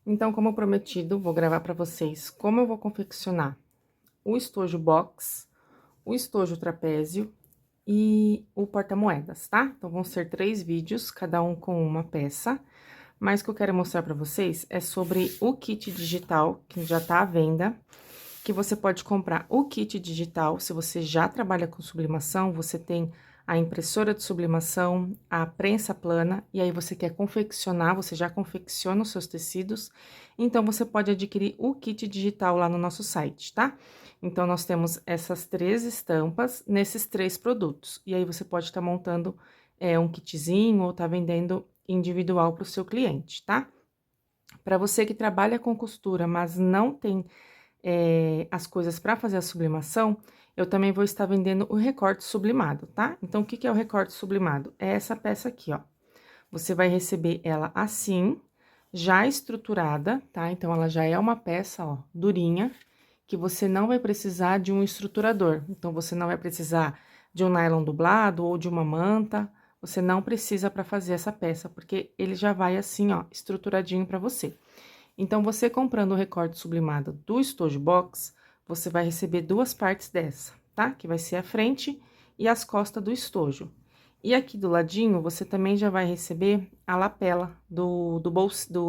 Então, como prometido, vou gravar para vocês como eu vou confeccionar o estojo box, o estojo trapézio e o porta-moedas, tá? Então, vão ser 3 vídeos, cada um com uma peça. Mas o que eu quero mostrar para vocês é sobre o kit digital, que já tá à venda, que você pode comprar o kit digital. Se você já trabalha com sublimação, você tem a impressora de sublimação, a prensa plana, e aí você quer confeccionar, você já confecciona os seus tecidos, então você pode adquirir o kit digital lá no nosso site, tá? Então, nós temos essas 3 estampas nesses 3 produtos, e aí você pode estar montando um kitzinho ou tá vendendo individual para o seu cliente, tá? Para você que trabalha com costura, mas não tem as coisas para fazer a sublimação, eu também vou estar vendendo o recorte sublimado, tá? Então, o que que é o recorte sublimado? É essa peça aqui, ó. Você vai receber ela assim, já estruturada, tá? Então, ela já é uma peça, ó, durinha, que você não vai precisar de um estruturador. Então, você não vai precisar de um nylon dublado ou de uma manta, você não precisa para fazer essa peça, porque ele já vai assim, ó, estruturadinho para você. Então, você comprando o recorte sublimado do estojo box, você vai receber 2 partes dessa, tá? Que vai ser a frente e as costas do estojo. E aqui do ladinho, você também já vai receber a lapela do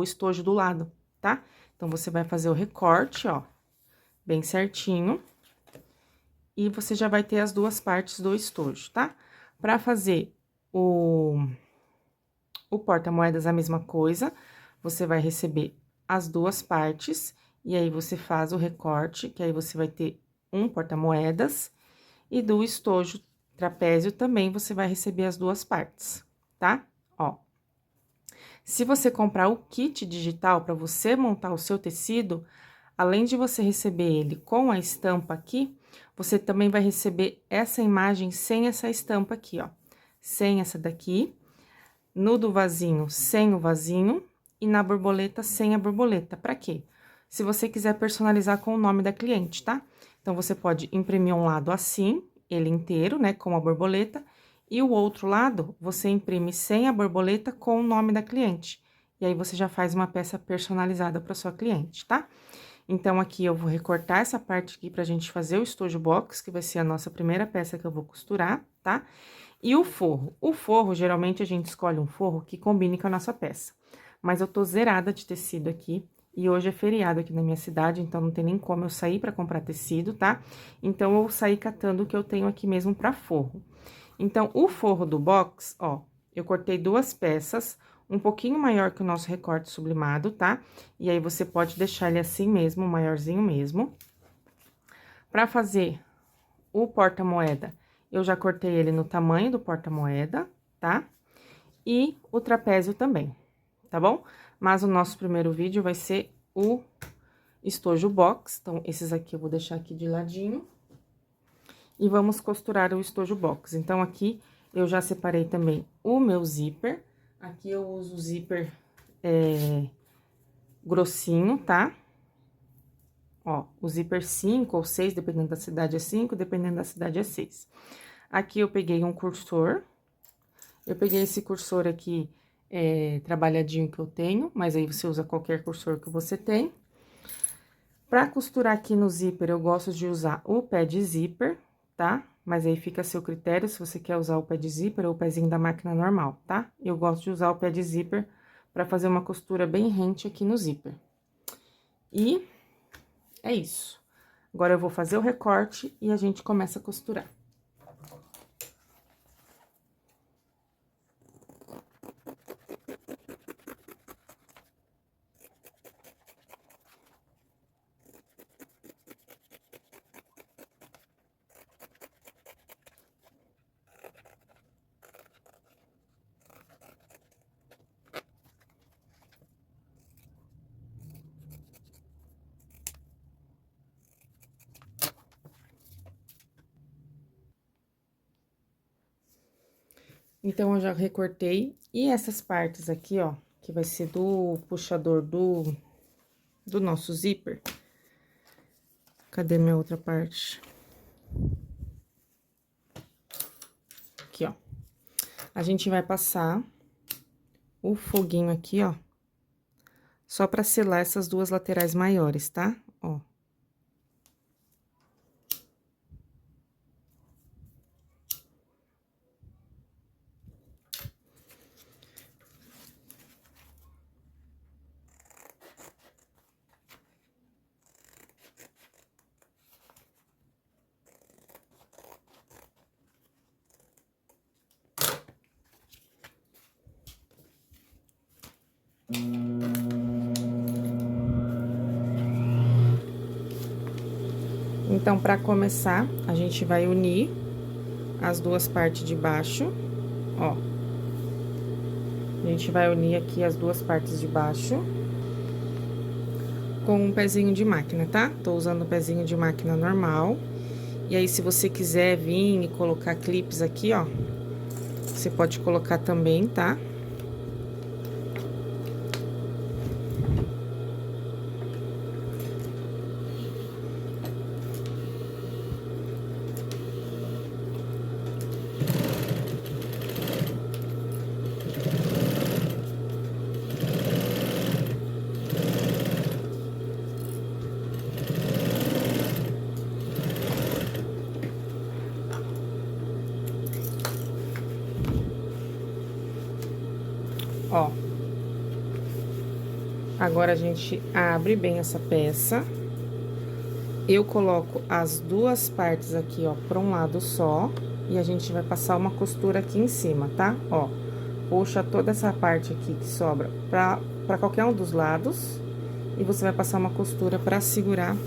estojo do lado, tá? Então, você vai fazer o recorte, ó, bem certinho. E você já vai ter as 2 partes do estojo, tá? Pra fazer o porta-moedas, a mesma coisa, você vai receber as 2 partes, e aí você faz o recorte, que aí você vai ter um porta-moedas, e do estojo trapézio também você vai receber as 2 partes, tá? Ó. Se você comprar o kit digital para você montar o seu tecido, além de você receber ele com a estampa aqui, você também vai receber essa imagem sem essa estampa aqui, ó. Sem essa daqui, no do vasinho, sem o vasinho, e na borboleta, sem a borboleta. Pra quê? Se você quiser personalizar com o nome da cliente, tá? Então, você pode imprimir um lado assim, ele inteiro, né, com a borboleta, e o outro lado, você imprime sem a borboleta com o nome da cliente. E aí, você já faz uma peça personalizada para sua cliente, tá? Então, aqui eu vou recortar essa parte aqui pra gente fazer o estojo box, que vai ser a nossa primeira peça que eu vou costurar, tá? E o forro? O forro, geralmente, a gente escolhe um forro que combine com a nossa peça. Mas eu tô zerada de tecido aqui, e hoje é feriado aqui na minha cidade, então não tem nem como eu sair pra comprar tecido, tá? Então, eu saí catando o que eu tenho aqui mesmo pra forro. Então, o forro do box, ó, eu cortei 2 peças, um pouquinho maior que o nosso recorte sublimado, tá? E aí, você pode deixar ele assim mesmo, maiorzinho mesmo. Pra fazer o porta-moeda, eu já cortei ele no tamanho do porta-moeda, tá? E o trapézio também, tá bom? Mas o nosso primeiro vídeo vai ser o estojo box, então, esses aqui eu vou deixar aqui de ladinho. E vamos costurar o estojo box. Então, aqui eu já separei também o meu zíper. Aqui eu uso o zíper grossinho, tá? Ó, o zíper 5 ou 6, dependendo da cidade é 5, dependendo da cidade é 6. Aqui eu peguei um cursor. Eu peguei esse cursor aqui, trabalhadinho que eu tenho, mas aí você usa qualquer cursor que você tem. Pra costurar aqui no zíper, eu gosto de usar o pé de zíper, tá? Mas aí fica a seu critério, se você quer usar o pé de zíper ou o pezinho da máquina normal, tá? Eu gosto de usar o pé de zíper pra fazer uma costura bem rente aqui no zíper. E é isso. Agora, eu vou fazer o recorte e a gente começa a costurar. Então, eu já recortei, e essas partes aqui, ó, que vai ser do puxador do nosso zíper. Cadê minha outra parte? Aqui, ó. A gente vai passar o foguinho aqui, ó, Só pra selar essas duas laterais maiores, tá? Ó. Então, para começar, a gente vai unir as duas partes de baixo, ó. A gente vai unir aqui as duas partes de baixo com um pezinho de máquina, tá? Tô usando o pezinho de máquina normal. E aí, se você quiser vir e colocar clipes aqui, ó, você pode colocar também, tá? Ó. Agora, a gente abre bem essa peça. Eu coloco as duas partes aqui, ó, pra um lado só. E a gente vai passar uma costura aqui em cima, tá? Ó, puxa toda essa parte aqui que sobra pra qualquer um dos lados. E você vai passar uma costura pra segurar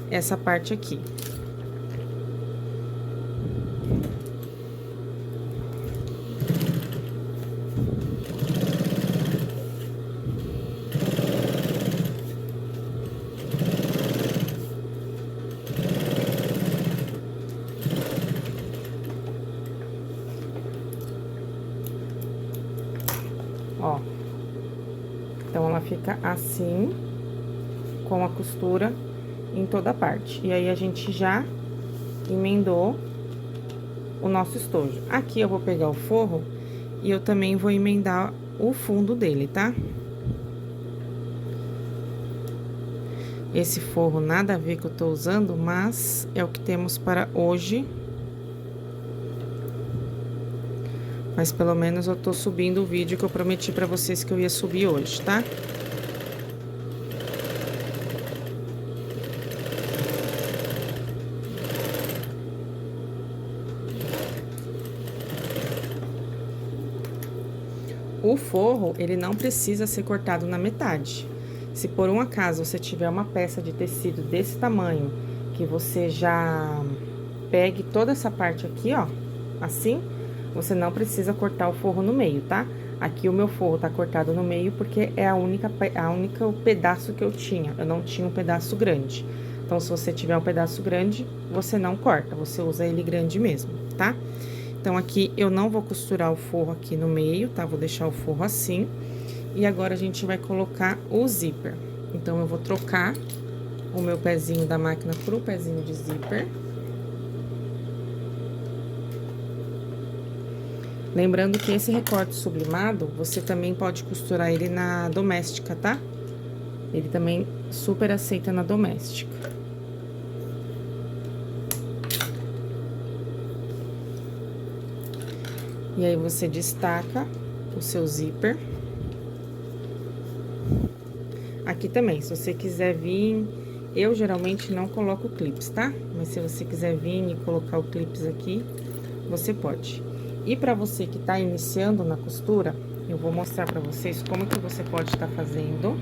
essa parte aqui. Ó. Então, ela fica assim, com a costura em toda a parte. E aí, a gente já emendou o nosso estojo. Aqui, eu vou pegar o forro e eu também vou emendar o fundo dele, tá? Esse forro nada a ver que eu tô usando, mas é o que temos para hoje. Mas pelo menos eu tô subindo o vídeo que eu prometi pra vocês que eu ia subir hoje, tá? O forro, ele não precisa ser cortado na metade. Se por um acaso você tiver uma peça de tecido desse tamanho, que você já pegue toda essa parte aqui, ó, assim, você não precisa cortar o forro no meio, tá? Aqui o meu forro tá cortado no meio porque é a única pedaço que eu tinha. Eu não tinha um pedaço grande. Então, se você tiver um pedaço grande, você não corta, você usa ele grande mesmo, tá? Então, aqui eu não vou costurar o forro aqui no meio, tá? Vou deixar o forro assim. E agora, a gente vai colocar o zíper. Então, eu vou trocar o meu pezinho da máquina pro pezinho de zíper. Lembrando que esse recorte sublimado, você também pode costurar ele na doméstica, tá? Ele também super aceita na doméstica. E aí, você destaca o seu zíper. Aqui também, se você quiser vir, eu geralmente não coloco clips, tá? Mas se você quiser vir e colocar o clips aqui, você pode. E pra você que tá iniciando na costura, eu vou mostrar pra vocês como que você pode estar fazendo.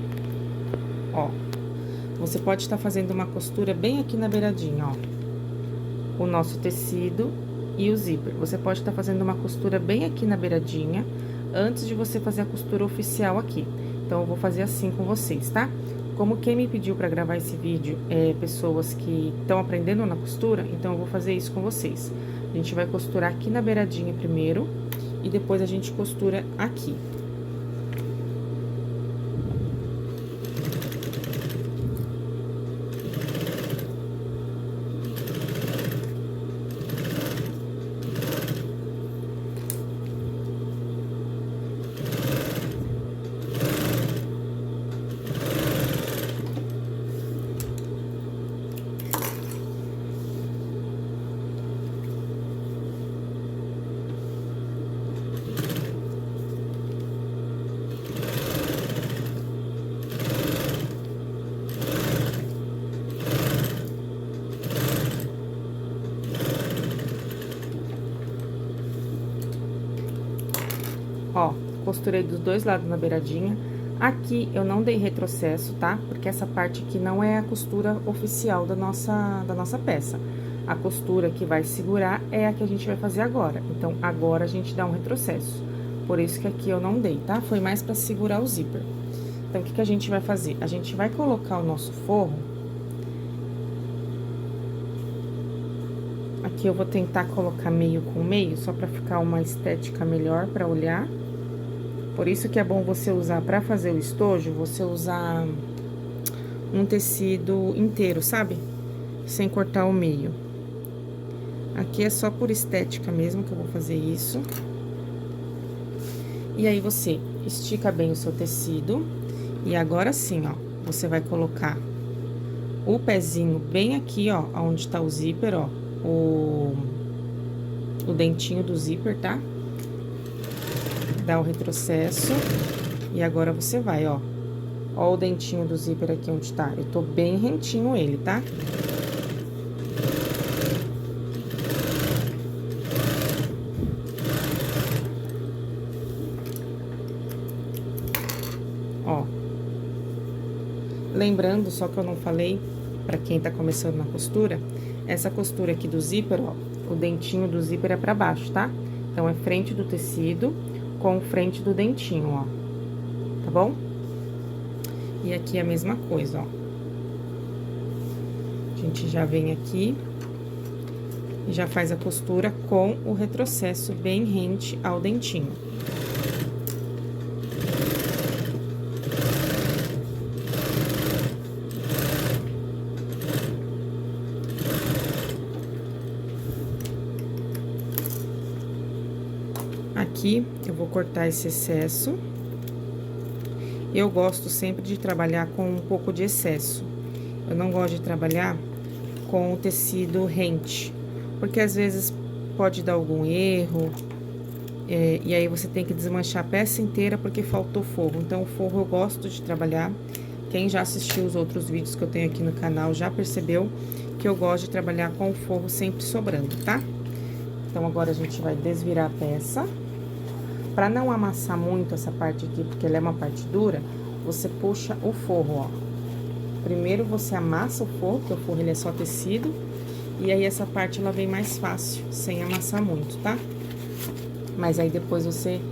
Ó, você pode estar fazendo uma costura bem aqui na beiradinha, ó. O nosso tecido e o zíper. Você pode estar fazendo uma costura bem aqui na beiradinha, antes de você fazer a costura oficial aqui. Então, eu vou fazer assim com vocês, tá? Como quem me pediu pra gravar esse vídeo é pessoas que estão aprendendo na costura, então eu vou fazer isso com vocês. A gente vai costurar aqui na beiradinha primeiro, e depois a gente costura aqui. costurei dos dois lados na beiradinha. Aqui eu não dei retrocesso, tá? Porque essa parte aqui não é a costura oficial da nossa peça. A costura que vai segurar é a que a gente vai fazer agora. Então, agora a gente dá um retrocesso. Por isso que aqui eu não dei, tá? Foi mais pra segurar o zíper. Então, o que que a gente vai fazer? A gente vai colocar o nosso forro. Aqui eu vou tentar colocar meio com meio, só pra ficar uma estética melhor pra olhar. Por isso que é bom você usar, pra fazer o estojo, você usar um tecido inteiro, sabe? Sem cortar o meio. Aqui é só por estética mesmo que eu vou fazer isso. E aí, você estica bem o seu tecido. E agora sim, ó, você vai colocar o pezinho bem aqui, ó, onde tá o zíper, ó. O dentinho do zíper, tá? Dá o retrocesso. E agora você vai, ó. Ó o dentinho do zíper aqui onde tá. Eu tô bem rentinho ele, tá? Ó. Lembrando, só que eu não falei, pra quem tá começando na costura, essa costura aqui do zíper, ó, o dentinho do zíper é pra baixo, tá? Então, é frente do tecido com frente do dentinho, ó. Tá bom? E aqui é a mesma coisa, ó. A gente já vem aqui e já faz a costura com o retrocesso bem rente ao dentinho. Aqui, eu vou cortar esse excesso. Eu gosto sempre de trabalhar com um pouco de excesso. Eu não gosto de trabalhar com o tecido rente, porque às vezes pode dar algum erro, e aí você tem que desmanchar a peça inteira porque faltou forro. Então, o forro eu gosto de trabalhar. Quem já assistiu os outros vídeos que eu tenho aqui no canal já percebeu que eu gosto de trabalhar com o forro sempre sobrando, tá? Então, agora a gente vai desvirar a peça. Pra não amassar muito essa parte aqui, porque ela é uma parte dura, você puxa o forro, ó. Primeiro você amassa o forro, porque o forro ele é só tecido, e aí essa parte ela vem mais fácil, sem amassar muito, tá? Mas aí depois você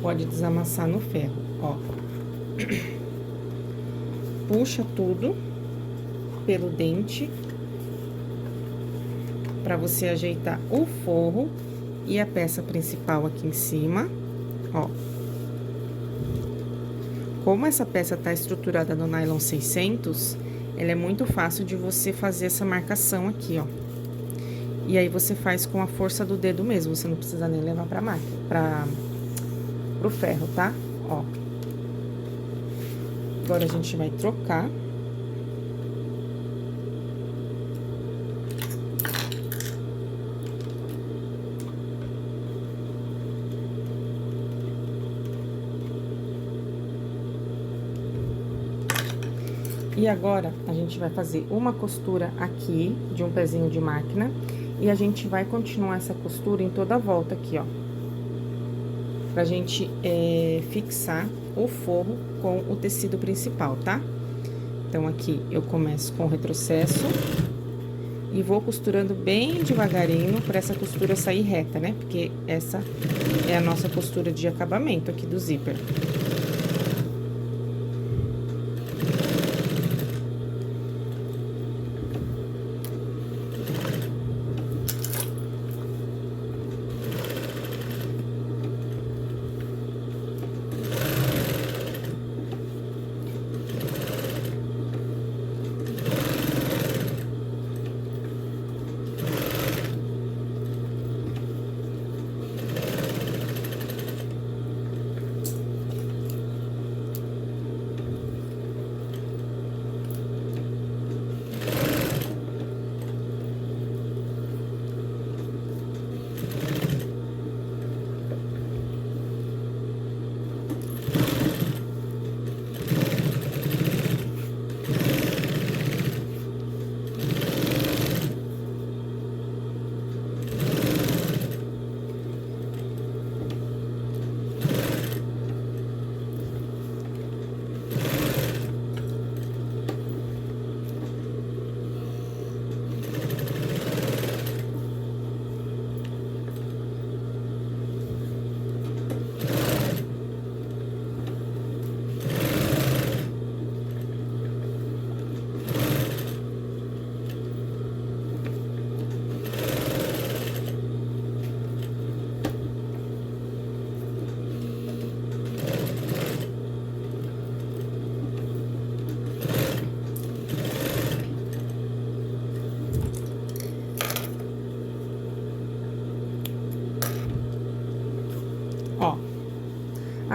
pode desamassar no ferro, ó. Puxa tudo pelo dente, pra você ajeitar o forro e a peça principal aqui em cima. Ó, como essa peça tá estruturada no nylon 600, ela é muito fácil de você fazer essa marcação aqui, ó. E aí, você faz com a força do dedo mesmo, você não precisa nem levar pra máquina, pro ferro, tá? Ó. Agora, a gente vai trocar. E agora, a gente vai fazer uma costura aqui, de um pezinho de máquina, e a gente vai continuar essa costura em toda a volta aqui, ó. Pra gente fixar o forro com o tecido principal, tá? Então, aqui, eu começo com o retrocesso e vou costurando bem devagarinho pra essa costura sair reta, né? Porque essa é a nossa costura de acabamento aqui do zíper.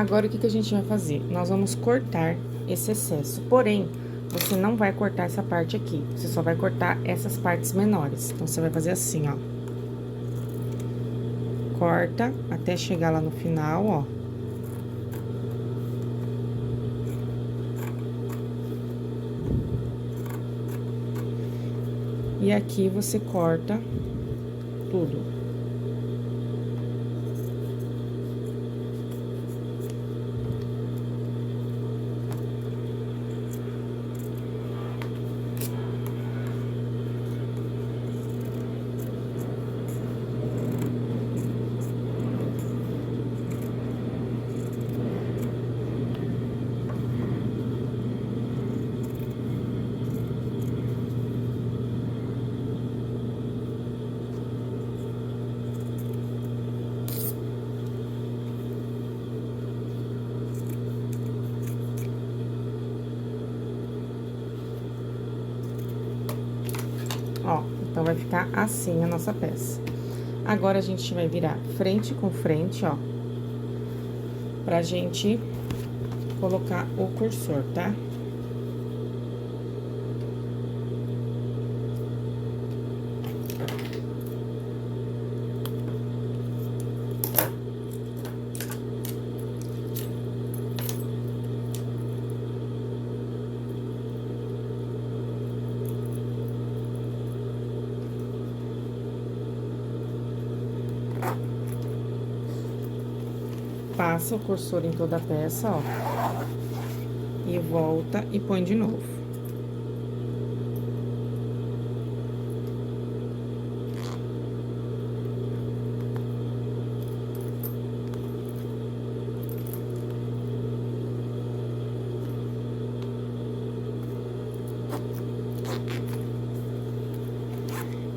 Agora, o que que a gente vai fazer? Nós vamos cortar esse excesso, porém, você não vai cortar essa parte aqui, você só vai cortar essas partes menores. Então, você vai fazer assim, ó. Corta até chegar lá no final, ó. E aqui você corta tudo. Ó, então, vai ficar assim a nossa peça. Agora, a gente vai virar frente com frente, ó, pra gente colocar o cursor, tá? Passa o cursor em toda a peça, ó. E volta e põe de novo.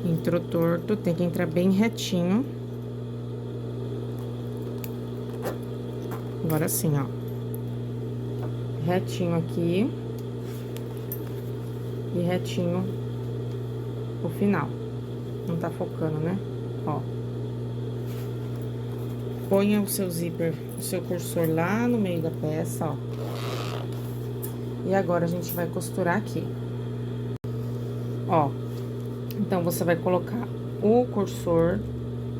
Entrou torto, tem que entrar bem retinho. Agora sim, ó. Retinho aqui. E retinho o final. Não tá focando, né? Ó. Ponha o seu zíper, o seu cursor lá no meio da peça, ó. E agora, a gente vai costurar aqui. Ó. Então, você vai colocar o cursor,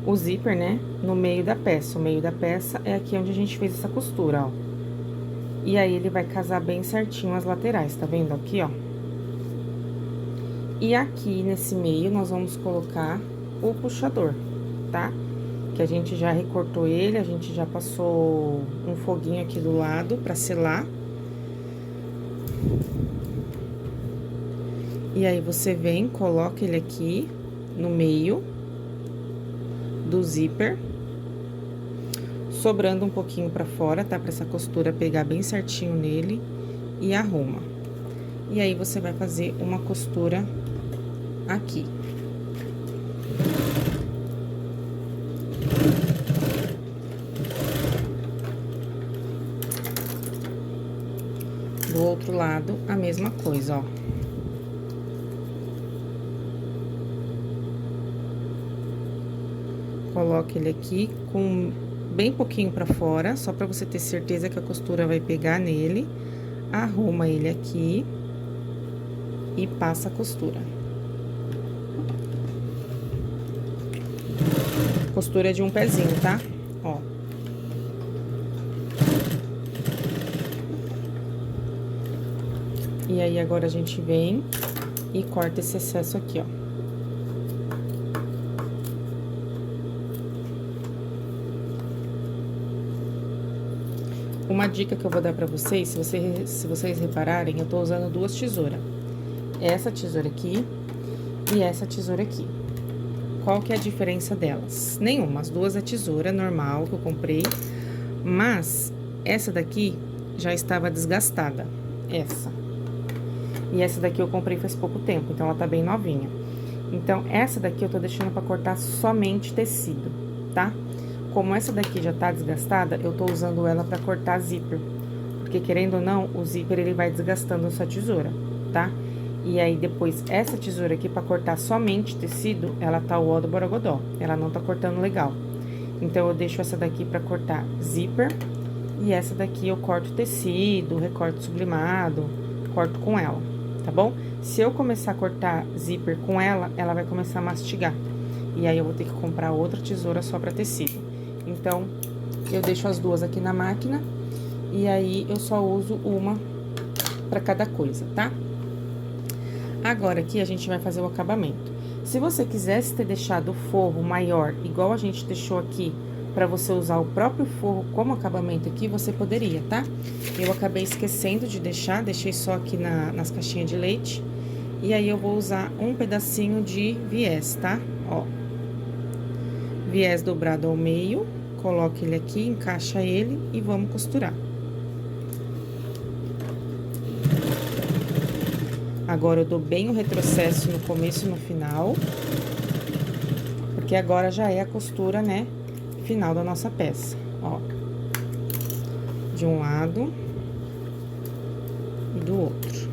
o zíper, né, no meio da peça. O meio da peça é aqui onde a gente fez essa costura, ó. E aí, ele vai casar bem certinho as laterais, tá vendo aqui, ó? E aqui, nesse meio, nós vamos colocar o puxador, tá? Que a gente já recortou ele, a gente já passou um foguinho aqui do lado pra selar. E aí, você vem, coloca ele aqui no meio do zíper, sobrando um pouquinho pra fora, tá? Pra essa costura pegar bem certinho nele e arruma. E aí, você vai fazer uma costura aqui. Do outro lado, a mesma coisa, ó. Coloque ele aqui com bem pouquinho pra fora, só pra você ter certeza que a costura vai pegar nele. Arruma ele aqui e passa a costura. Costura de um pezinho, tá? Ó. E aí, agora a gente vem e corta esse excesso aqui, ó. Uma dica que eu vou dar pra vocês, se vocês repararem, eu tô usando duas tesouras. Essa tesoura aqui e essa tesoura aqui. Qual que é a diferença delas? Nenhuma, as duas é tesoura normal que eu comprei, mas essa daqui já estava desgastada, essa. E essa daqui eu comprei faz pouco tempo, então ela tá bem novinha. Então, essa daqui eu tô deixando pra cortar somente tecido, tá? Como essa daqui já tá desgastada, eu tô usando ela pra cortar zíper. Porque, querendo ou não, o zíper, ele vai desgastando a sua tesoura, tá? E aí, depois, essa tesoura aqui, pra cortar somente tecido, ela tá o ó do borogodó. Ela não tá cortando legal. Então, eu deixo essa daqui pra cortar zíper E essa daqui eu corto tecido, recorte sublimado, corto com ela, tá bom? Se eu começar a cortar zíper com ela, ela vai começar a mastigar. E aí, eu vou ter que comprar outra tesoura só pra tecido. Então, eu deixo as duas aqui na máquina, e aí eu só uso uma pra cada coisa, tá? Agora, aqui, a gente vai fazer o acabamento. Se você quisesse ter deixado o forro maior, igual a gente deixou aqui, pra você usar o próprio forro como acabamento aqui, você poderia, tá? Eu acabei esquecendo de deixar, deixei só aqui nas caixinhas de leite. E aí, eu vou usar um pedacinho de viés, tá? Ó. Viés dobrado ao meio, coloca ele aqui, encaixa ele e vamos costurar. Agora, eu dou bem o retrocesso no começo e no final, porque agora já é a costura, né, final da nossa peça, ó. De um lado e do outro.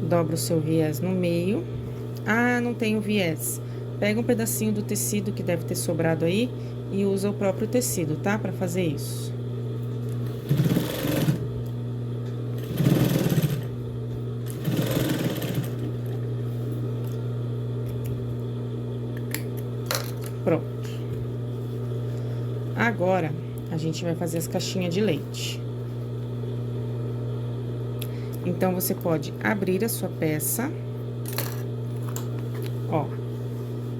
Dobra o seu viés no meio. Ah, não tenho viés. Pega um pedacinho do tecido que deve ter sobrado aí e usa o próprio tecido, tá? Pra fazer isso. Pronto. Agora, a gente vai fazer as caixinhas de leite. Então, você pode abrir a sua peça, ó,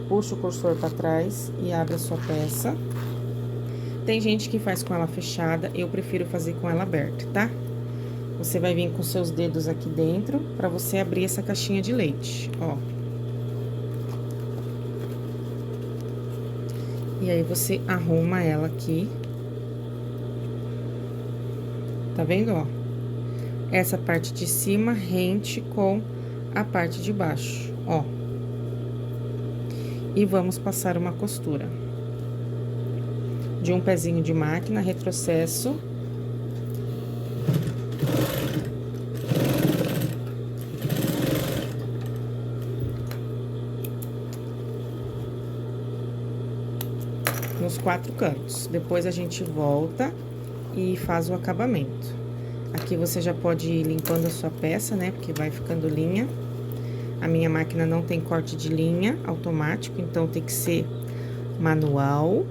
puxa o cursor pra trás e abre a sua peça. Tem gente que faz com ela fechada, eu prefiro fazer com ela aberta, tá? Você vai vir com seus dedos aqui dentro pra você abrir essa caixinha de leite, ó. E aí, você arruma ela aqui. Tá vendo, ó? Essa parte de cima rente com a parte de baixo, ó. E vamos passar uma costura. De um pezinho de máquina, retrocesso. Nos 4 cantos. Depois, a gente volta e faz o acabamento. Aqui, você já pode ir limpando a sua peça, né? Porque vai ficando linha. A minha máquina não tem corte de linha automático, então tem que ser manual.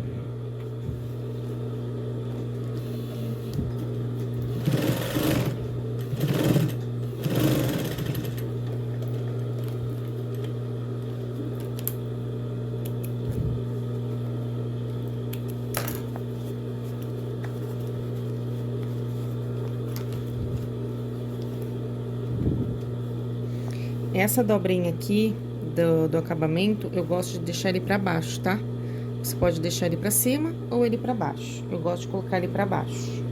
Essa dobrinha aqui do acabamento, eu gosto de deixar ele pra baixo, tá? Você pode deixar ele pra cima ou ele pra baixo. Eu gosto de colocar ele pra baixo.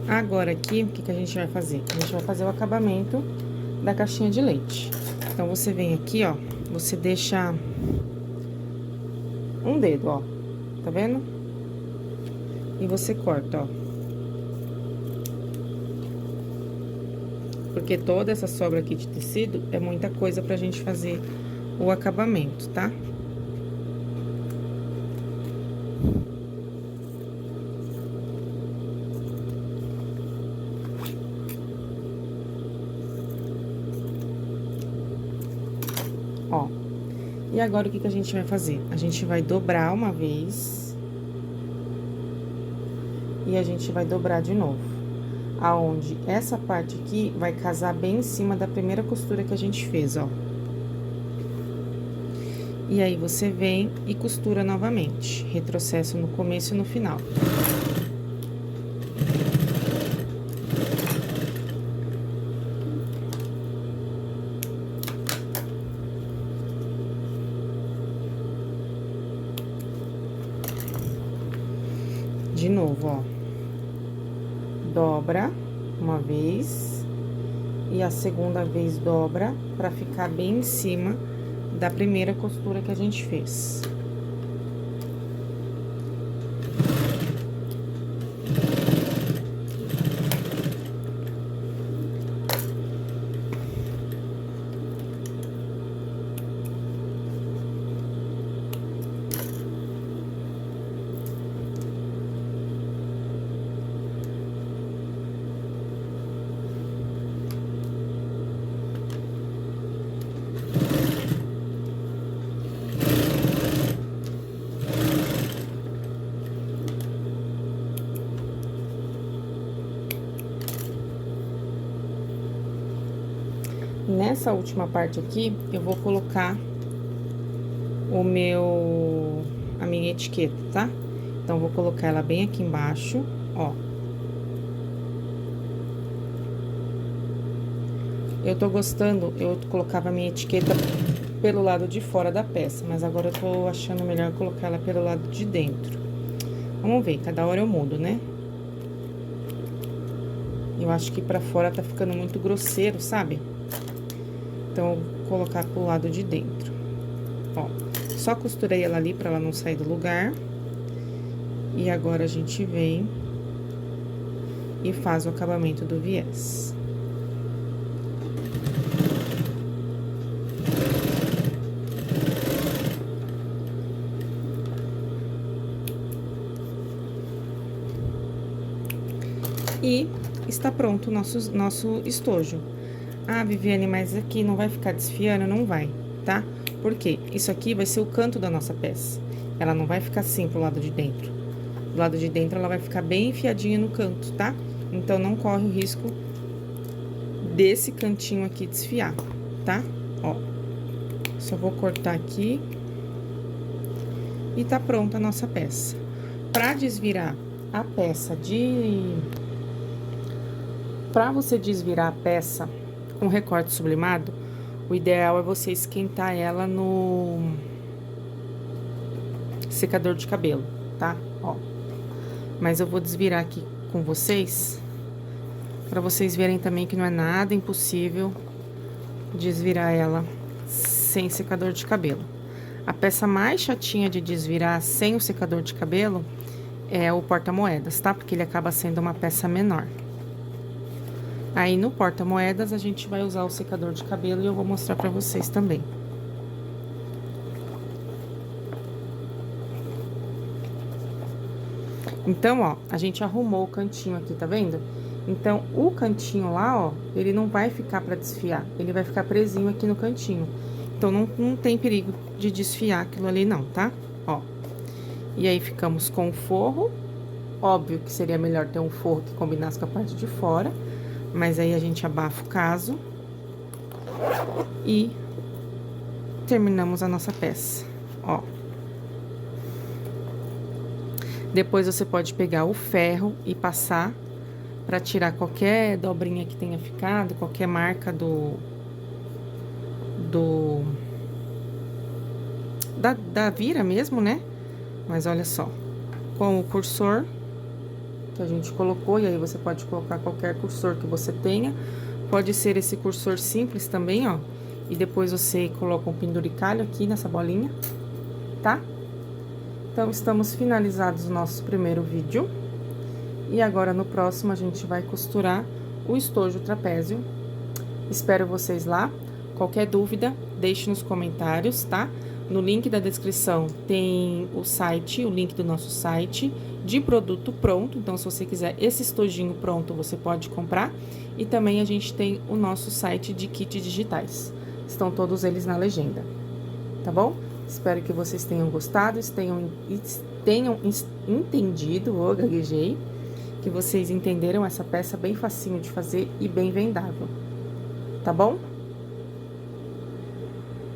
Agora, aqui, o que que a gente vai fazer? A gente vai fazer o acabamento da caixinha de leite. Então, você vem aqui, ó, você deixa um dedo, ó, tá vendo? E você corta, ó. Porque toda essa sobra aqui de tecido é muita coisa pra gente fazer o acabamento, tá? Ó, e agora o que que a gente vai fazer? A gente vai dobrar uma vez. E a gente vai dobrar de novo. Aonde essa parte aqui vai casar bem em cima da primeira costura que a gente fez, ó. E aí, você vem e costura novamente. Retrocesso no começo e no final. De novo, ó. Dobra uma vez e a segunda vez dobra pra ficar bem em cima da primeira costura que a gente fez. Nessa última parte aqui, eu vou colocar a minha etiqueta, tá? Então, vou colocar ela bem aqui embaixo, ó. Eu tô gostando, eu colocava a minha etiqueta pelo lado de fora da peça, mas agora eu tô achando melhor colocar ela pelo lado de dentro. Vamos ver, cada hora eu mudo, né? Eu acho que pra fora tá ficando muito grosseiro, sabe? Então, eu vou colocar pro lado de dentro. Ó, só costurei ela ali pra ela não sair do lugar. E agora, a gente vem e faz o acabamento do viés. E está pronto o nosso estojo. Ah, Viviane, mas aqui não vai ficar desfiando? Não vai, tá? Por quê? Isso aqui vai ser o canto da nossa peça. Ela não vai ficar assim pro lado de dentro. Do lado de dentro, ela vai ficar bem enfiadinha no canto, tá? Então, não corre o risco desse cantinho aqui desfiar, tá? Ó, só vou cortar aqui. E tá pronta a nossa peça. Pra desvirar a peça Pra você desvirar a peça com recorte sublimado, o ideal é você esquentar ela no secador de cabelo, tá? Ó. Mas eu vou desvirar aqui com vocês, pra vocês verem também que não é nada impossível desvirar ela sem secador de cabelo. A peça mais chatinha de desvirar sem o secador de cabelo é o porta-moedas, tá? Porque ele acaba sendo uma peça menor. Aí, no porta-moedas, a gente vai usar o secador de cabelo e eu vou mostrar pra vocês também. Então, ó, a gente arrumou o cantinho aqui, tá vendo? Então, o cantinho lá, ó, ele não vai ficar pra desfiar, ele vai ficar presinho aqui no cantinho. Então, não tem perigo de desfiar aquilo ali não, tá? Ó. E aí, ficamos com o forro. Óbvio que seria melhor ter um forro que combinasse com a parte de fora. Mas aí, a gente abafa o caso. E terminamos a nossa peça, ó. Depois, você pode pegar o ferro e passar pra tirar qualquer dobrinha que tenha ficado, qualquer marca da vira mesmo, né? Mas olha só, com o cursor que a gente colocou, e aí você pode colocar qualquer cursor que você tenha. Pode ser esse cursor simples também, ó. E depois você coloca um penduricalho aqui nessa bolinha, tá? Então, estamos finalizados o nosso primeiro vídeo. E agora, no próximo, a gente vai costurar o estojo trapézio. Espero vocês lá. Qualquer dúvida, deixe nos comentários, tá? No link da descrição tem o site, o link do nosso site de produto pronto. Então, se você quiser esse estojinho pronto, você pode comprar. E também a gente tem o nosso site de kits digitais. Estão todos eles na legenda, tá bom? Espero que vocês tenham gostado, tenham entendido, gaguejei, que vocês entenderam essa peça bem facinho de fazer e bem vendável, tá bom?